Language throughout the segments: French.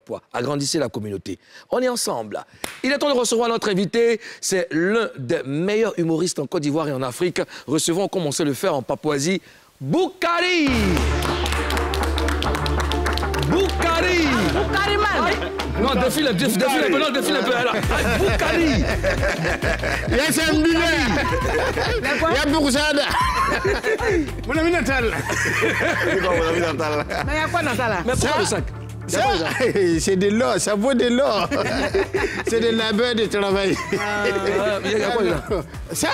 poids. Agrandissez la communauté. On est ensemble. Il est temps de recevoir notre invité. C'est l'un des meilleurs humoristes en Côte d'Ivoire et en Afrique. Recevons, comme on sait le faire en Papouasie, Boukari. Boukari. Boukari, man. Non, défile un peu, non, défile un peu. Boukari. Il y a Sambila. Il y a Boursada. Mon ami Natal. Mais il y a quoi dans ça là? Mais pourquoi le sac? C'est de l'or, ça vaut de l'or. C'est de labeur de travail. Il y a quoi là? Ça,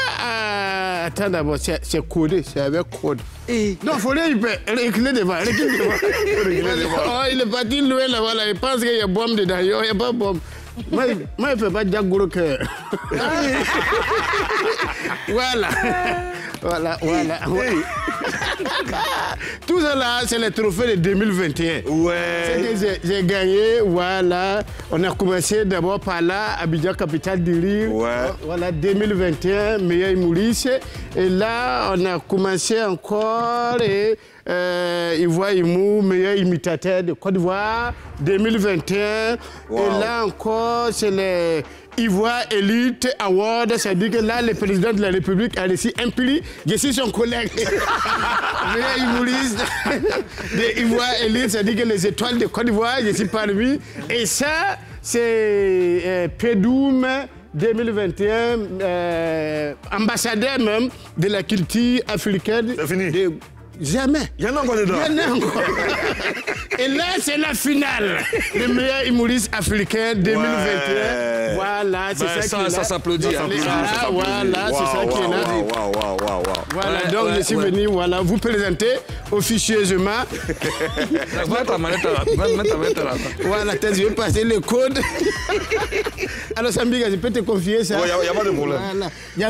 attends d'abord, c'est codé, c'est avec code. Non, il faut reculer devant. Oh, il est parti loin là-bas, il pense qu'il y a bombe dedans. Il n'y a pas bombe. Moi, je ne fais pas de gros cœur. Voilà. Voilà. Tout ça là, c'est le trophée de 2021. Ouais. C'est que j'ai gagné, voilà. On a commencé d'abord par là, Abidjan, capitale du Rire. Ouais. Voilà, 2021, meilleur humoriste. Et là, on a commencé encore et Ivoire Imou, meilleur imitateur de Côte d'Ivoire, 2021. Wow. Et là encore, c'est le Ivoire Elite Award, c'est-à-dire que là, le président de la République a reçu un prix. Je suis son collègue. Meilleur humoriste de Ivoire Elite, c'est-à-dire que les étoiles de Côte d'Ivoire, je suis parmi. Et ça, c'est Pédoum 2021, ambassadeur même de la culture africaine. C'est fini. Jamais. Il y en a encore dedans. Il y en a encore. Et là, c'est la finale. Le meilleur humoriste africain 2021. Ouais. Voilà, c'est ça qui est là. Ça s'applaudit. Voilà, c'est ça qui est là. Voilà, donc je suis venu vous présenter officieusement. Voilà, je vais passer le code. Alors, Sambiga, je peux te confier ça. Il n'y a pas de problème. Il y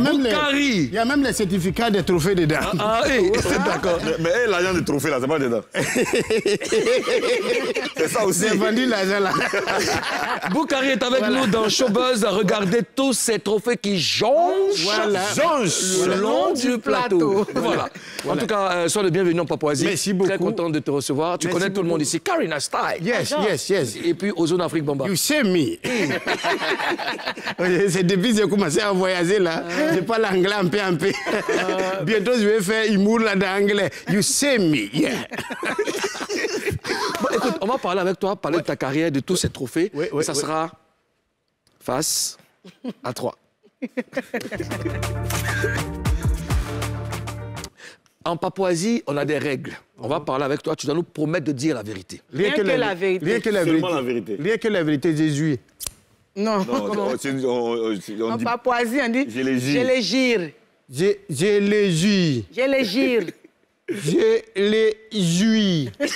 a même les certificats des trophées dedans. D'accord. Mais l'argent des trophées, là, c'est pas dedans. C'est ça aussi. J'ai vendu l'argent, là. Boukari est avec nous dans Showbuzz. Regardez tous ces trophées qui jonchent le long du plateau. Voilà. En tout cas, sois le bienvenu en Papouasie. Merci beaucoup. Très content de te recevoir. Tu connais tout le monde ici. Karina Style. Yes. Et puis, aux zones Afrique Bamba. You see me. C'est depuis que j'ai commencé à voyager, là. Je parle anglais un peu. Bientôt, je vais faire humour là dans l'anglais. You see me, yeah. Bon, écoute, on va parler avec toi, parler de ta carrière, de tous ces trophées. Et ça sera face à 3. En Papouasie, on a des règles. On va parler avec toi. Tu dois nous promettre de dire la vérité. Rien que la vérité. Rien que la vérité. Rien que la vérité, Jésus. Non. En Papouasie, on dit je les gire. Je les gire. Je les gire. Je les jouis. Je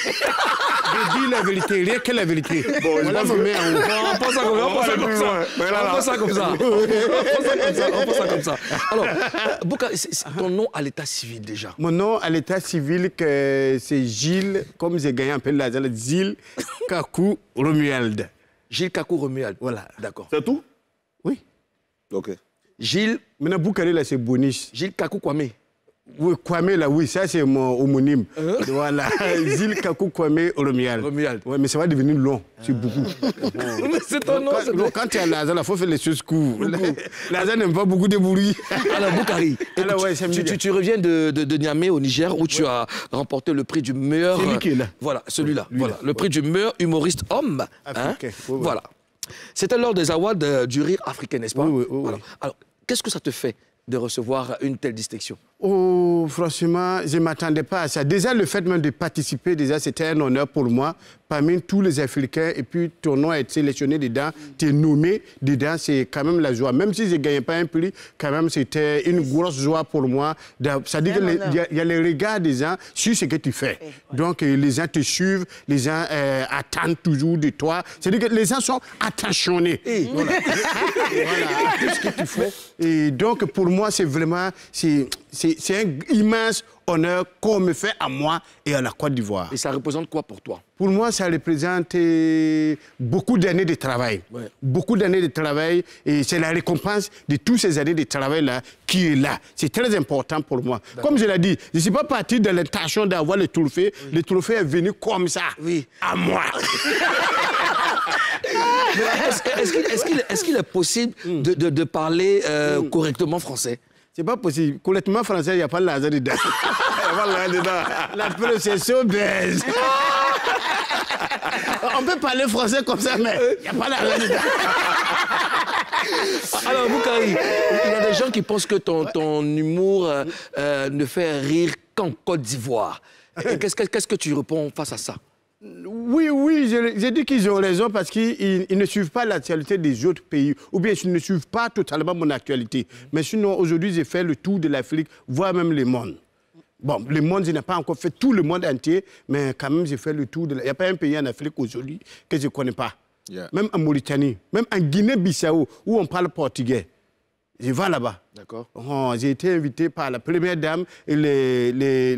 dis la vérité, rien que la vérité. Bon, on pense comme ça. Alors, Boukari, ton nom à l'état civil déjà? Mon nom à l'état civil, c'est Gilles, comme j'ai gagné un peu l'argent, Gilles Kakou Romuald. Gilles Kakou Romuald. Voilà. D'accord. C'est tout? Oui. Ok. Gilles. Maintenant, Boukari, là, c'est Boniche. Gilles Kakou Kwame. Oui, Kwame, là, oui, ça, c'est mon homonyme. Voilà. Gilles Kakou Kwame Romuald. Oui, mais ça va devenir long. C'est beaucoup. Mais c'est ton nom. Quand tu as l'argent, il faut faire les choses courtes. L'argent n'aime pas beaucoup de bruit. Alors, Boukari, tu reviens de Niamey, au Niger, où tu as remporté le prix du meilleur... C'est lui qui est là. Voilà, celui-là. Voilà, le prix du meilleur humoriste homme. Africain. Voilà. C'était lors des awards du rire africain, n'est-ce pas? Oui. Alors, qu'est-ce que ça te fait de recevoir une telle distinction? Oh, franchement, je ne m'attendais pas à ça. Déjà, le fait même de participer, déjà, c'était un honneur pour moi. Parmi tous les Africains, et puis ton nom est sélectionné dedans, tu es nommé dedans, c'est quand même la joie. Même si je ne gagnais pas un prix, quand même, c'était une grosse joie pour moi. C'est-à-dire qu'il y a les regards des gens sur ce que tu fais. Donc, les gens te suivent, les gens attendent toujours de toi. C'est-à-dire que les gens sont attentionnés. Voilà. Tout ce que tu fais. Et donc, pour moi, c'est vraiment... C'est un immense honneur qu'on me fait à moi et à la Côte d'Ivoire. Et ça représente quoi pour toi? Pour moi, ça représente beaucoup d'années de travail. Ouais. Beaucoup d'années de travail. Et c'est la récompense de toutes ces années de travail-là qui est là. C'est très important pour moi. Comme je l'ai dit, je ne suis pas parti de l'intention d'avoir le trophée. Oui. Le trophée est venu comme ça, à moi. Est-ce qu'il est possible de parler correctement français? C'est pas possible. Correctement français, il n'y a pas l'argent dedans. Il n'y a pas l'argent dedans. La procession baise. On peut parler français comme ça, mais il n'y a pas l'argent dedans. Alors, Boukari, il y a des gens qui pensent que ton humour ne fait rire qu'en Côte d'Ivoire. Qu'est-ce que tu réponds face à ça? Oui, j'ai dit qu'ils ont raison parce qu'ils ne suivent pas l'actualité des autres pays, ou bien ils ne suivent pas totalement mon actualité. Mais sinon, aujourd'hui, j'ai fait le tour de l'Afrique, voire même le monde. Bon, le monde, je n'ai pas encore fait tout le monde entier, mais quand même, j'ai fait le tour de l'Afrique. Il n'y a pas un pays en Afrique aujourd'hui que je ne connais pas. Yeah. Même en Mauritanie, même en Guinée-Bissau, où on parle portugais. Je vais là-bas. D'accord. Oh, j'ai été invité par la première dame et les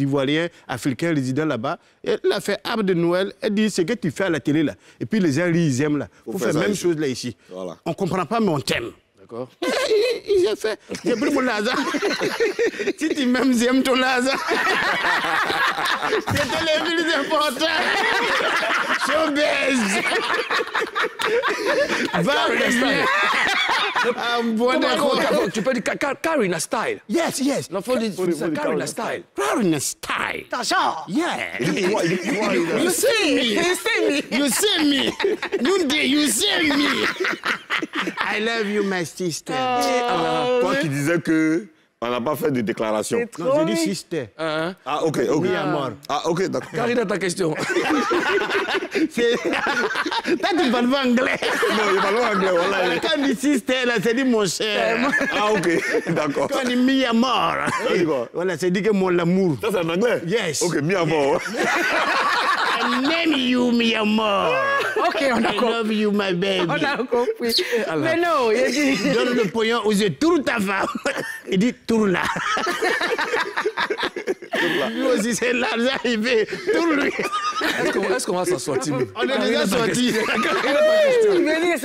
Ivoiriens africains résidant là-bas. Elle a fait arbre de Noël. Elle dit, ce que tu fais à la télé là. Et puis les gens ils aiment là. Faut faire la même chose là ici. Voilà. On ne comprend pas, mais on t'aime. D'accord. J'ai fait. J'ai pris mon laser. Si tu m'aimes, j'aime ton laser. C'était le plus important. Showbiz. Va, bon, tu peux dire Karina style. Yes. Non, faut dire Karina style. Karina style. Attention. Yeah. You see me. You see me. You see me. I love you, my sister. Toi qui disais que on n'a pas fait de déclaration. Non, j'ai dit sister. Ah, ok. Oui, à mort. Ah, ok, d'accord. Karina, ta question. Toi, tu parles pas anglais. Non, je parle pas anglais, voilà. Quand on dit sister, là, c'est dit mon cher. Ah, ok, d'accord. Quand on dit mi à mort. Voilà, c'est dit que mon amour. Ça, c'est en anglais? Yes. Ok, mi à mort. I name you, mi amour. Ok, on a compris. I love you, my baby. On a compris. Mais non, il dit... Donne le pognon aux yeux, tourne ta femme. Il dit, tourne là. Lui aussi, c'est l'argent, il fait, tourne lui. Est-ce qu'on va s'en sortir? On est déjà sortis. Venez,